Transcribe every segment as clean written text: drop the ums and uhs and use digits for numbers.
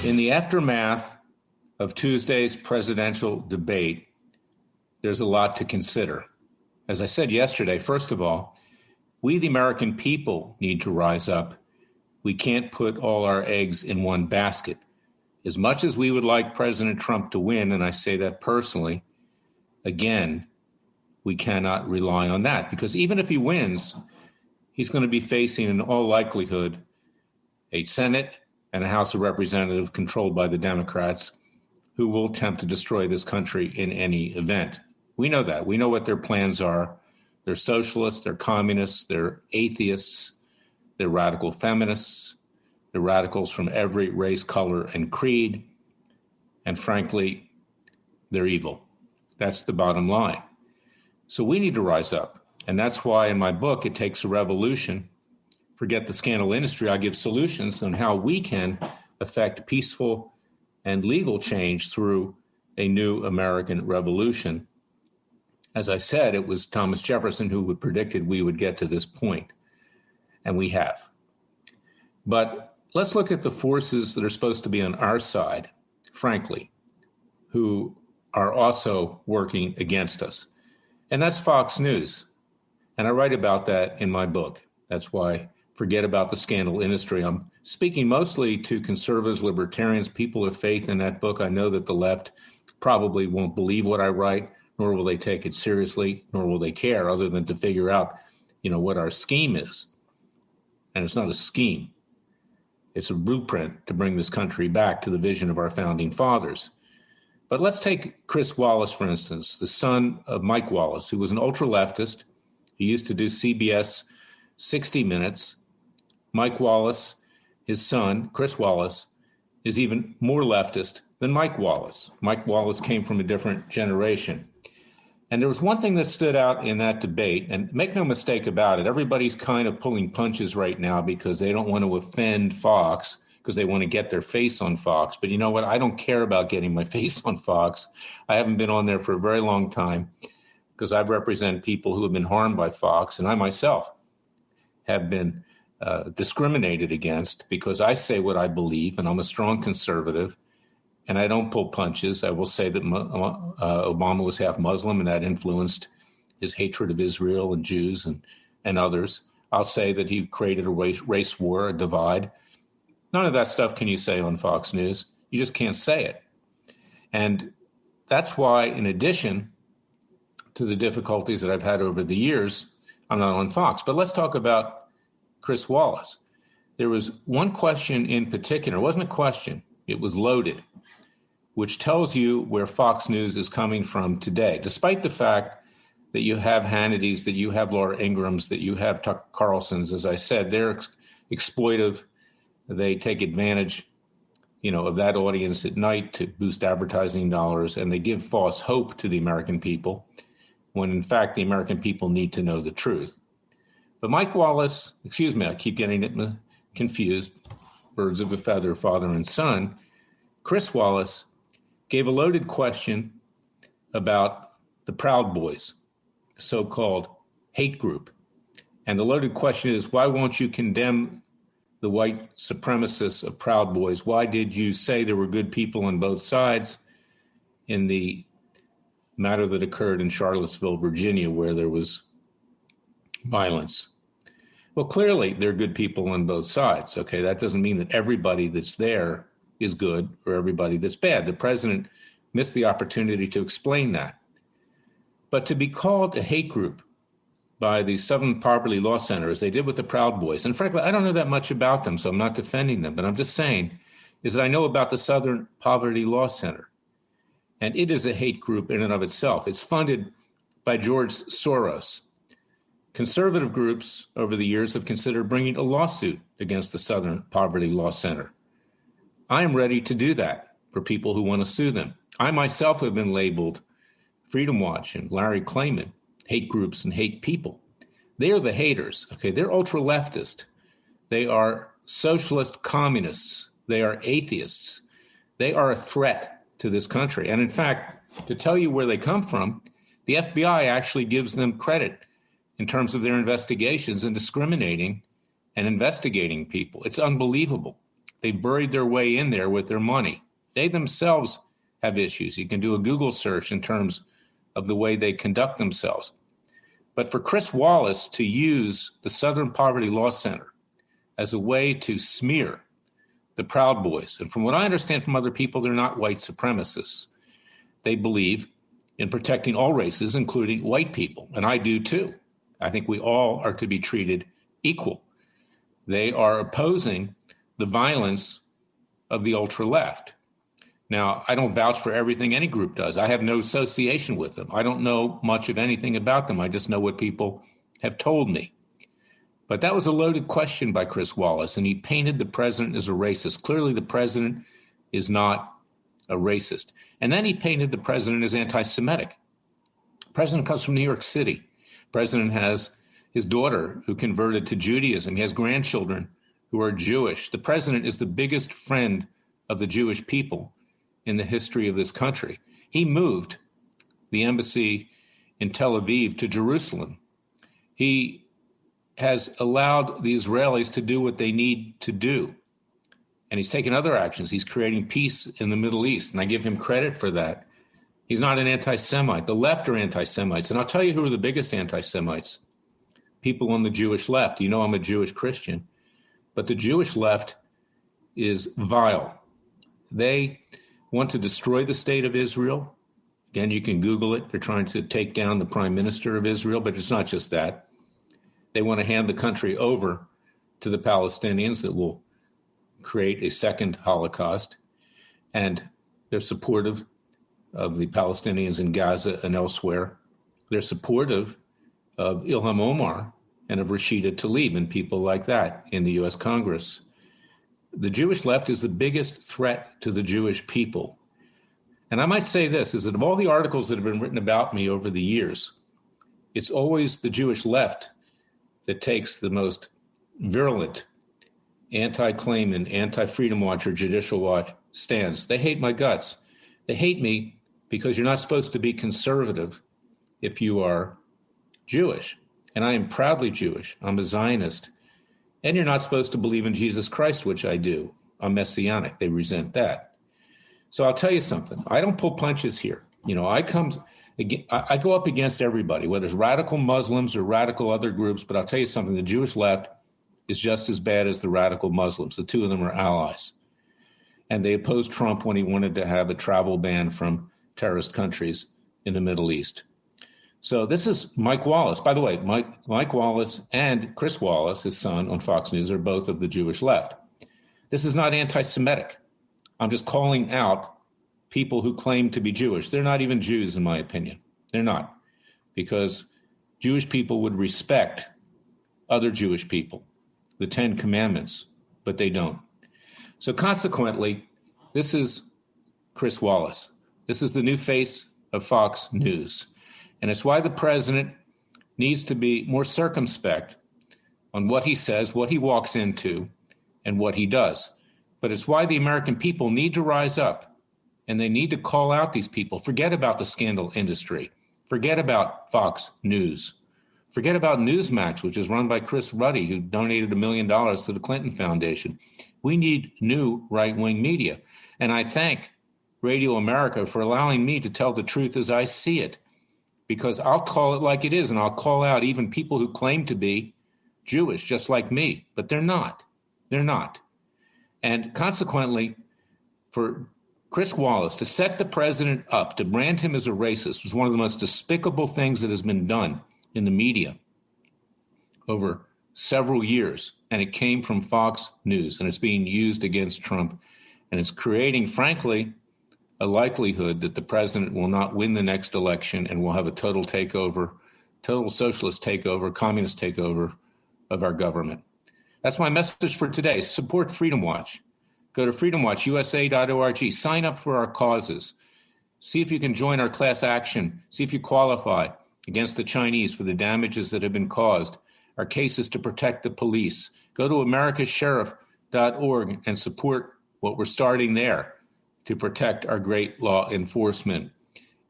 In the aftermath of Tuesday's presidential debate, there's a lot to consider. As I said yesterday, first of all, we, the American people, need to rise up. We can't put all our eggs in one basket. As much as we would like President Trump to win, and I say that personally, again, we cannot rely on that, because even if he wins, he's going to be facing, in all likelihood, a Senate and a House of Representatives controlled by the Democrats who will attempt to destroy this country in any event. We know that. We know what their plans are. They're socialists, they're communists, they're atheists, they're radical feminists, they're radicals from every race, color, and creed. And frankly, they're evil. That's the bottom line. So we need to rise up. And that's why in my book, It Takes a Revolution, Forget the Scandal Industry, I give solutions on how we can effect peaceful and legal change through a new American revolution. As I said, it was Thomas Jefferson who predicted we would get to this point, and we have. But let's look at the forces that are supposed to be on our side, frankly, who are also working against us. And that's Fox News. And I write about that in my book. That's why Forget about the Scandal Industry. I'm speaking mostly to conservatives, libertarians, people of faith in that book. I know that the left probably won't believe what I write, nor will they take it seriously, nor will they care, other than to figure out, what our scheme is. And it's not a scheme. It's a blueprint to bring this country back to the vision of our founding fathers. But let's take Chris Wallace, for instance, the son of Mike Wallace, who was an ultra-leftist. He used to do CBS 60 Minutes. Mike Wallace, his son, Chris Wallace, is even more leftist than Mike Wallace. Mike Wallace came from a different generation. And there was one thing that stood out in that debate, and make no mistake about it, everybody's kind of pulling punches right now because they don't want to offend Fox, because they want to get their face on Fox. But you know what? I don't care about getting my face on Fox. I haven't been on there for a very long time because I've represented people who have been harmed by Fox, and I myself have been discriminated against because I say what I believe, and I'm a strong conservative, and I don't pull punches. I will say that Obama was half Muslim, and that influenced his hatred of Israel and Jews and others. I'll say that he created a race war, a divide. None of that stuff can you say on Fox News. You just can't say it. And that's why, in addition to the difficulties that I've had over the years, I'm not on Fox. But let's talk about Chris Wallace. There was one question in particular. It wasn't a question. It was loaded, which tells you where Fox News is coming from today, despite the fact that you have Hannity's, that you have Laura Ingram's, that you have Tucker Carlson's. As I said, they're exploitive. They take advantage, of that audience at night to boost advertising dollars, and they give false hope to the American people when, in fact, the American people need to know the truth. But Mike Wallace, I keep getting it confused, birds of a feather, father and son. Chris Wallace gave a loaded question about the Proud Boys, a so-called hate group. And the loaded question is, why won't you condemn the white supremacists of Proud Boys? Why did you say there were good people on both sides in the matter that occurred in Charlottesville, Virginia, where there was violence? Well, clearly, there are good people on both sides. Okay, that doesn't mean that everybody that's there is good or everybody that's bad. The president missed the opportunity to explain that. But to be called a hate group by the Southern Poverty Law Center, as they did with the Proud Boys, and frankly, I don't know that much about them, so I'm not defending them, but I'm just saying, is that I know about the Southern Poverty Law Center. And it is a hate group in and of itself. It's funded by George Soros. Conservative groups over the years have considered bringing a lawsuit against the Southern Poverty Law Center. I am ready to do that for people who want to sue them. I myself have been labeled Freedom Watch and Larry Klayman, hate groups and hate people. They are the haters, okay? They're ultra-leftist. They are socialist communists. They are atheists. They are a threat to this country. And in fact, to tell you where they come from, the FBI actually gives them credit in terms of their investigations and discriminating and investigating people. It's unbelievable. They buried their way in there with their money. They themselves have issues. You can do a Google search in terms of the way they conduct themselves. But for Chris Wallace to use the Southern Poverty Law Center as a way to smear the Proud Boys, and from what I understand from other people, they're not white supremacists. They believe in protecting all races, including white people, and I do too. I think we all are to be treated equal. They are opposing the violence of the ultra-left. Now, I don't vouch for everything any group does. I have no association with them. I don't know much of anything about them. I just know what people have told me. But that was a loaded question by Chris Wallace, and he painted the president as a racist. Clearly, the president is not a racist. And then he painted the president as anti-Semitic. The president comes from New York City. The president has his daughter who converted to Judaism. He has grandchildren who are Jewish. The president is the biggest friend of the Jewish people in the history of this country. He moved the embassy in Tel Aviv to Jerusalem. He has allowed the Israelis to do what they need to do. And he's taken other actions. He's creating peace in the Middle East, and I give him credit for that. He's not an anti-Semite. The left are anti-Semites, and I'll tell you who are the biggest anti-Semites. People on the Jewish left. You know I'm a Jewish Christian, but the Jewish left is vile. They want to destroy the state of Israel. Again, you can Google it. They're trying to take down the prime minister of Israel, but it's not just that. They want to hand the country over to the Palestinians that will create a second Holocaust. And they're supportive of the Palestinians in Gaza and elsewhere. They're supportive of Ilham Omar and of Rashida Tlaib and people like that in the U.S. Congress. The Jewish left is the biggest threat to the Jewish people. And I might say this, is that of all the articles that have been written about me over the years, it's always the Jewish left that takes the most virulent anti-claimant, anti-freedom watch or judicial watch stance. They hate my guts. They hate me because you're not supposed to be conservative if you are Jewish. And I am proudly Jewish. I'm a Zionist. And you're not supposed to believe in Jesus Christ, which I do. I'm Messianic. They resent that. So I'll tell you something. I don't pull punches here. You know, I go up against everybody, whether it's radical Muslims or radical other groups. But I'll tell you something. The Jewish left is just as bad as the radical Muslims. The two of them are allies. And they opposed Trump when he wanted to have a travel ban from terrorist countries in the Middle East. So this is Mike Wallace. By the way, Mike Wallace and Chris Wallace, his son on Fox News, are both of the Jewish left. This is not anti-Semitic. I'm just calling out people who claim to be Jewish. They're not even Jews, in my opinion. They're not, because Jewish people would respect other Jewish people, the 10 Commandments, but they don't. So consequently, this is Chris Wallace. This is the new face of Fox News. And it's why the president needs to be more circumspect on what he says, what he walks into, and what he does. But it's why the American people need to rise up, and they need to call out these people. Forget about the scandal industry. Forget about Fox News. Forget about Newsmax, which is run by Chris Ruddy, who donated $1 million to the Clinton Foundation. We need new right-wing media. And I thank Radio America for allowing me to tell the truth as I see it, because I'll call it like it is, and I'll call out even people who claim to be Jewish, just like me, but they're not. They're not. And consequently, for Chris Wallace to set the president up, to brand him as a racist, was one of the most despicable things that has been done in the media over several years. And it came from Fox News, and it's being used against Trump. And it's creating, frankly, a likelihood that the president will not win the next election and will have a total takeover, total socialist takeover, communist takeover of our government. That's my message for today. Support Freedom Watch. Go to freedomwatchusa.org. Sign up for our causes. See if you can join our class action. See if you qualify against the Chinese for the damages that have been caused. Our case is to protect the police. Go to americasheriff.org and support what we're starting there to protect our great law enforcement.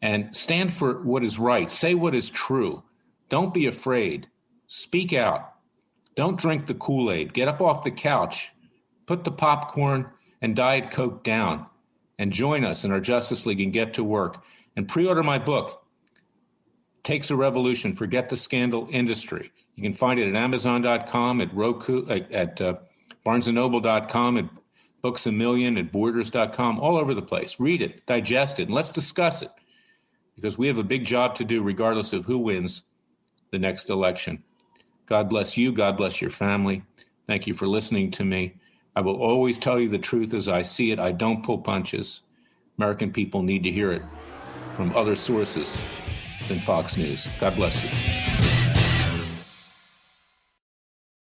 And stand for what is right. Say what is true. Don't be afraid. Speak out. Don't drink the Kool-Aid. Get up off the couch. Put the popcorn and Diet Coke down and join us in our Justice League and get to work. And pre-order my book, Takes a Revolution, Forget the Scandal Industry. You can find it at Amazon.com, at Roku, at BarnesandNoble.com, at Books A Million, at Borders.com, all over the place. Read it, digest it, and let's discuss it, because we have a big job to do regardless of who wins the next election. God bless you. God bless your family. Thank you for listening to me. I will always tell you the truth as I see it. I don't pull punches. American people need to hear it from other sources than Fox News. God bless you.